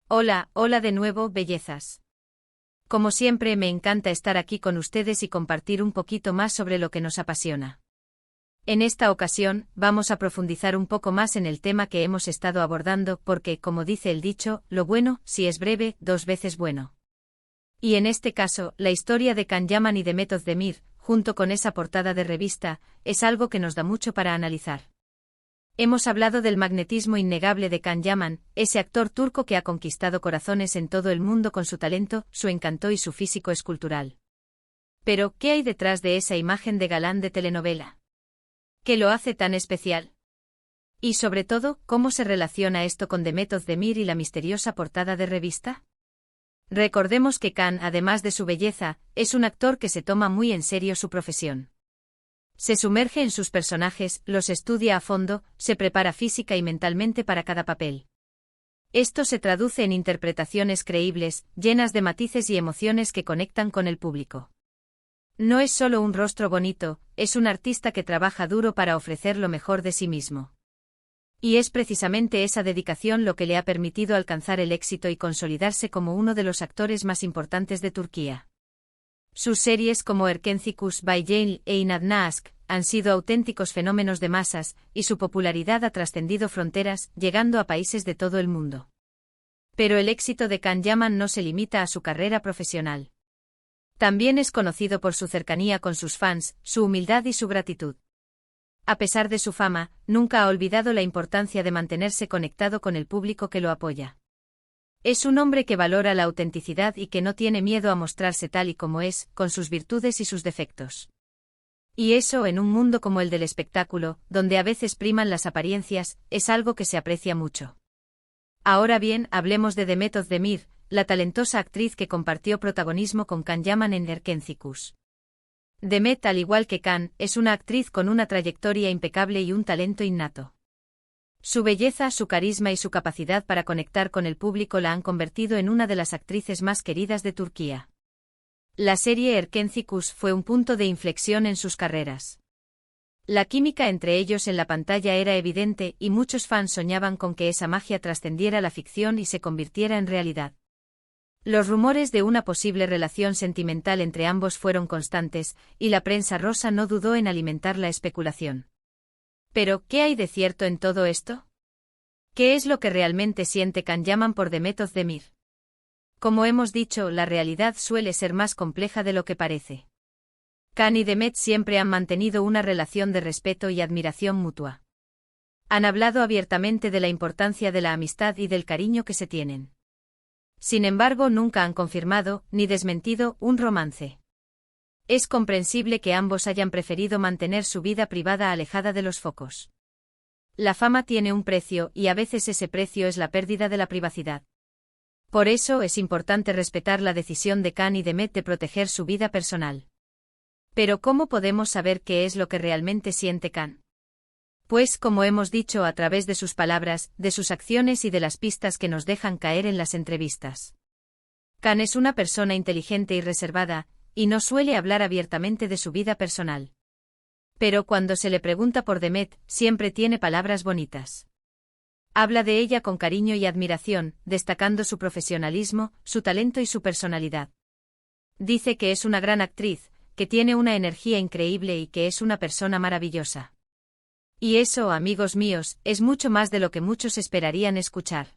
Hola, hola de nuevo, bellezas. Como siempre me encanta estar aquí con ustedes y compartir un poquito más sobre lo que nos apasiona. En esta ocasión, vamos a profundizar un poco más en el tema que hemos estado abordando porque, como dice el dicho, lo bueno, si es breve, dos veces bueno. Y en este caso, la historia de Can Yaman y de Method Demir, junto con esa portada de revista, es algo que nos da mucho para analizar. Hemos hablado del magnetismo innegable de Can Yaman, ese actor turco que ha conquistado corazones en todo el mundo con su talento, su encanto y su físico escultural. Pero, ¿qué hay detrás de esa imagen de galán de telenovela? ¿Qué lo hace tan especial? Y sobre todo, ¿cómo se relaciona esto con The Method Demir y la misteriosa portada de revista? Recordemos que Can, además de su belleza, es un actor que se toma muy en serio su profesión. Se sumerge en sus personajes, los estudia a fondo, se prepara física y mentalmente para cada papel. Esto se traduce en interpretaciones creíbles, llenas de matices y emociones que conectan con el público. No es solo un rostro bonito, es un artista que trabaja duro para ofrecer lo mejor de sí mismo. Y es precisamente esa dedicación lo que le ha permitido alcanzar el éxito y consolidarse como uno de los actores más importantes de Turquía. Sus series como Erkencikus by Jane e Inadna Aşk han sido auténticos fenómenos de masas, y su popularidad ha trascendido fronteras, llegando a países de todo el mundo. Pero el éxito de Can Yaman no se limita a su carrera profesional. También es conocido por su cercanía con sus fans, su humildad y su gratitud. A pesar de su fama, nunca ha olvidado la importancia de mantenerse conectado con el público que lo apoya. Es un hombre que valora la autenticidad y que no tiene miedo a mostrarse tal y como es, con sus virtudes y sus defectos. Y eso, en un mundo como el del espectáculo, donde a veces priman las apariencias, es algo que se aprecia mucho. Ahora bien, hablemos de Demet Özdemir, la talentosa actriz que compartió protagonismo con Can Yaman en Erkencikus. Demet, al igual que Can, es una actriz con una trayectoria impecable y un talento innato. Su belleza, su carisma y su capacidad para conectar con el público la han convertido en una de las actrices más queridas de Turquía. La serie Erkencikus fue un punto de inflexión en sus carreras. La química entre ellos en la pantalla era evidente y muchos fans soñaban con que esa magia trascendiera la ficción y se convirtiera en realidad. Los rumores de una posible relación sentimental entre ambos fueron constantes, y la prensa rosa no dudó en alimentar la especulación. Pero, ¿qué hay de cierto en todo esto? ¿Qué es lo que realmente siente Can Yaman por Demet Özdemir? Como hemos dicho, la realidad suele ser más compleja de lo que parece. Can y Demet siempre han mantenido una relación de respeto y admiración mutua. Han hablado abiertamente de la importancia de la amistad y del cariño que se tienen. Sin embargo, nunca han confirmado, ni desmentido, un romance. Es comprensible que ambos hayan preferido mantener su vida privada alejada de los focos. La fama tiene un precio y a veces ese precio es la pérdida de la privacidad. Por eso es importante respetar la decisión de Can y Demet de proteger su vida personal. Pero ¿cómo podemos saber qué es lo que realmente siente Can? Pues, como hemos dicho, a través de sus palabras, de sus acciones y de las pistas que nos dejan caer en las entrevistas. Can es una persona inteligente y reservada, y no suele hablar abiertamente de su vida personal. Pero cuando se le pregunta por Demet, siempre tiene palabras bonitas. Habla de ella con cariño y admiración, destacando su profesionalismo, su talento y su personalidad. Dice que es una gran actriz, que tiene una energía increíble y que es una persona maravillosa. Y eso, amigos míos, es mucho más de lo que muchos esperarían escuchar.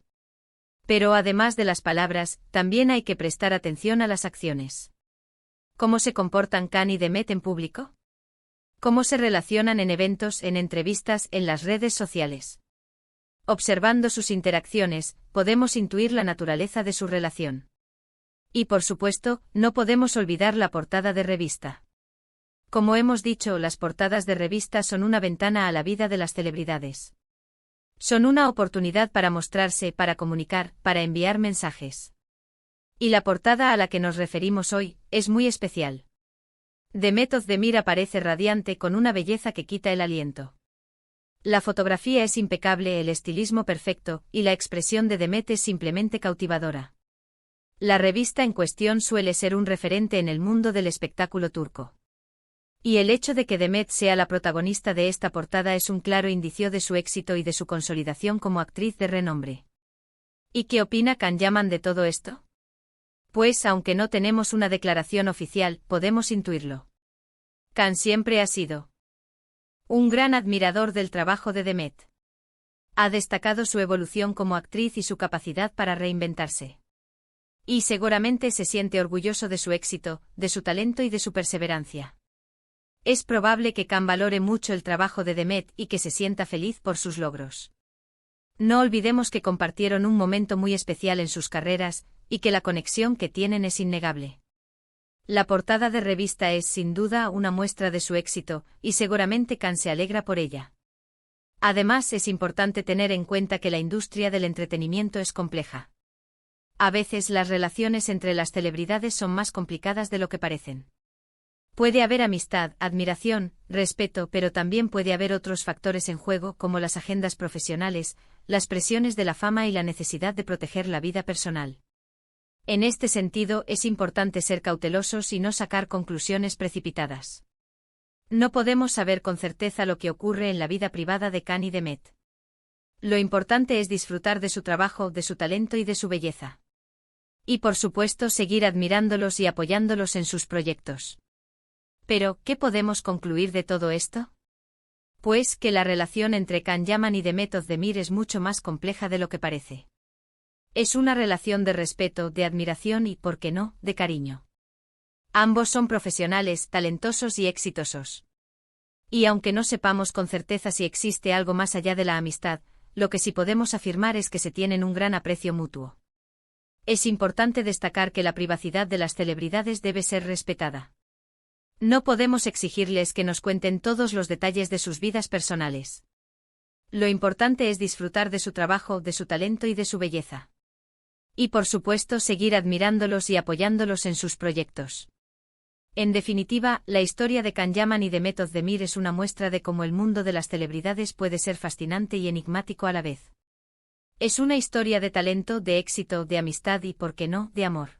Pero además de las palabras, también hay que prestar atención a las acciones. ¿Cómo se comportan Can y Demet en público? ¿Cómo se relacionan en eventos, en entrevistas, en las redes sociales? Observando sus interacciones, podemos intuir la naturaleza de su relación. Y por supuesto, no podemos olvidar la portada de revista. Como hemos dicho, las portadas de revista son una ventana a la vida de las celebridades. Son una oportunidad para mostrarse, para comunicar, para enviar mensajes. Y la portada a la que nos referimos hoy, es muy especial. Demet Özdemir aparece radiante con una belleza que quita el aliento. La fotografía es impecable, el estilismo perfecto, y la expresión de Demet es simplemente cautivadora. La revista en cuestión suele ser un referente en el mundo del espectáculo turco. Y el hecho de que Demet sea la protagonista de esta portada es un claro indicio de su éxito y de su consolidación como actriz de renombre. ¿Y qué opina Can Yaman de todo esto? Pues aunque no tenemos una declaración oficial, podemos intuirlo. Can siempre ha sido un gran admirador del trabajo de Demet. Ha destacado su evolución como actriz y su capacidad para reinventarse. Y seguramente se siente orgulloso de su éxito, de su talento y de su perseverancia. Es probable que Can valore mucho el trabajo de Demet y que se sienta feliz por sus logros. No olvidemos que compartieron un momento muy especial en sus carreras, y que la conexión que tienen es innegable. La portada de revista es sin duda una muestra de su éxito, y seguramente Can se alegra por ella. Además, es importante tener en cuenta que la industria del entretenimiento es compleja. A veces las relaciones entre las celebridades son más complicadas de lo que parecen. Puede haber amistad, admiración, respeto, pero también puede haber otros factores en juego como las agendas profesionales, las presiones de la fama y la necesidad de proteger la vida personal. En este sentido, es importante ser cautelosos y no sacar conclusiones precipitadas. No podemos saber con certeza lo que ocurre en la vida privada de Can y Demet. Lo importante es disfrutar de su trabajo, de su talento y de su belleza. Y por supuesto seguir admirándolos y apoyándolos en sus proyectos. Pero, ¿qué podemos concluir de todo esto? Pues que la relación entre Can Yaman y Demet Özdemir es mucho más compleja de lo que parece. Es una relación de respeto, de admiración y, ¿por qué no?, de cariño. Ambos son profesionales, talentosos y exitosos. Y aunque no sepamos con certeza si existe algo más allá de la amistad, lo que sí podemos afirmar es que se tienen un gran aprecio mutuo. Es importante destacar que la privacidad de las celebridades debe ser respetada. No podemos exigirles que nos cuenten todos los detalles de sus vidas personales. Lo importante es disfrutar de su trabajo, de su talento y de su belleza. Y por supuesto seguir admirándolos y apoyándolos en sus proyectos. En definitiva, la historia de Can Yaman y Demet Özdemir es una muestra de cómo el mundo de las celebridades puede ser fascinante y enigmático a la vez. Es una historia de talento, de éxito, de amistad y, ¿por qué no?, de amor.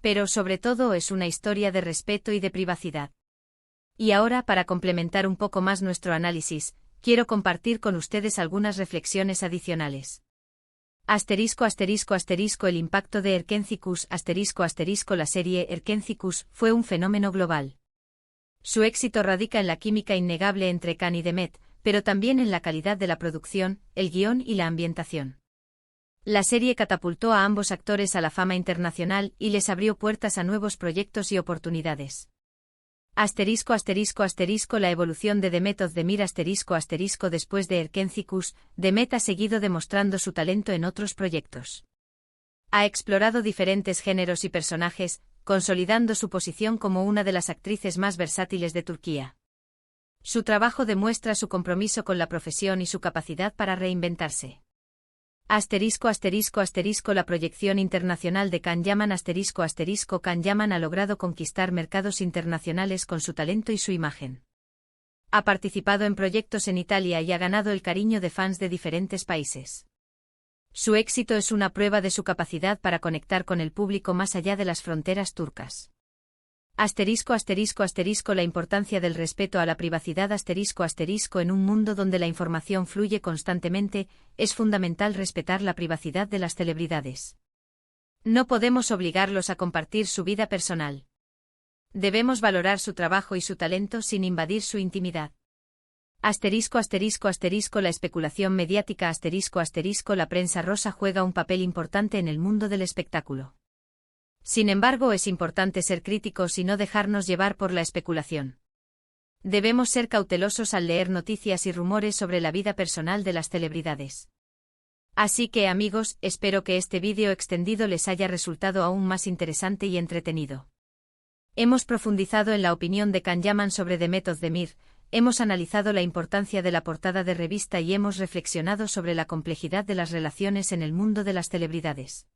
Pero sobre todo es una historia de respeto y de privacidad. Y ahora, para complementar un poco más nuestro análisis, quiero compartir con ustedes algunas reflexiones adicionales. El impacto de Erkenci-Kuş, la serie Erkenci-Kuş fue un fenómeno global. Su éxito radica en la química innegable entre Can y Demet, pero también en la calidad de la producción, el guión y la ambientación. La serie catapultó a ambos actores a la fama internacional y les abrió puertas a nuevos proyectos y oportunidades. La evolución de Demet Özdemir después de Erkenci-Kuş, Demet ha seguido demostrando su talento en otros proyectos. Ha explorado diferentes géneros y personajes, consolidando su posición como una de las actrices más versátiles de Turquía. Su trabajo demuestra su compromiso con la profesión y su capacidad para reinventarse. La proyección internacional de Can Yaman Can Yaman ha logrado conquistar mercados internacionales con su talento y su imagen. Ha participado en proyectos en Italia y ha ganado el cariño de fans de diferentes países. Su éxito es una prueba de su capacidad para conectar con el público más allá de las fronteras turcas. La importancia del respeto a la privacidad en un mundo donde la información fluye constantemente, es fundamental respetar la privacidad de las celebridades. No podemos obligarlos a compartir su vida personal. Debemos valorar su trabajo y su talento sin invadir su intimidad. La especulación mediática la prensa rosa juega un papel importante en el mundo del espectáculo. Sin embargo, es importante ser críticos y no dejarnos llevar por la especulación. Debemos ser cautelosos al leer noticias y rumores sobre la vida personal de las celebridades. Así que, amigos, espero que este vídeo extendido les haya resultado aún más interesante y entretenido. Hemos profundizado en la opinión de Can Yaman sobre Demet Özdemir, hemos analizado la importancia de la portada de revista y hemos reflexionado sobre la complejidad de las relaciones en el mundo de las celebridades.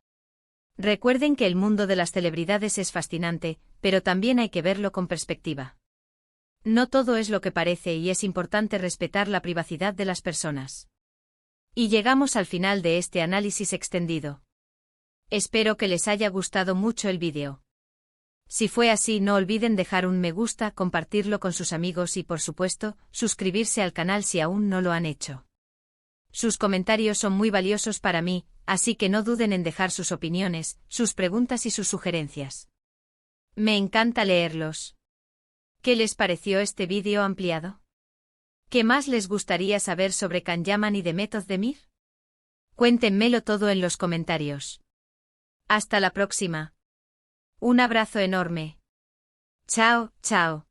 Recuerden que el mundo de las celebridades es fascinante, pero también hay que verlo con perspectiva. No todo es lo que parece y es importante respetar la privacidad de las personas. Y llegamos al final de este análisis extendido. Espero que les haya gustado mucho el vídeo. Si fue así, no olviden dejar un me gusta, compartirlo con sus amigos y, por supuesto, suscribirse al canal si aún no lo han hecho. Sus comentarios son muy valiosos para mí, así que no duden en dejar sus opiniones, sus preguntas y sus sugerencias. Me encanta leerlos. ¿Qué les pareció este vídeo ampliado? ¿Qué más les gustaría saber sobre Kan-Yaman y The Method de Mir? Cuéntenmelo todo en los comentarios. Hasta la próxima. Un abrazo enorme. Chao, chao.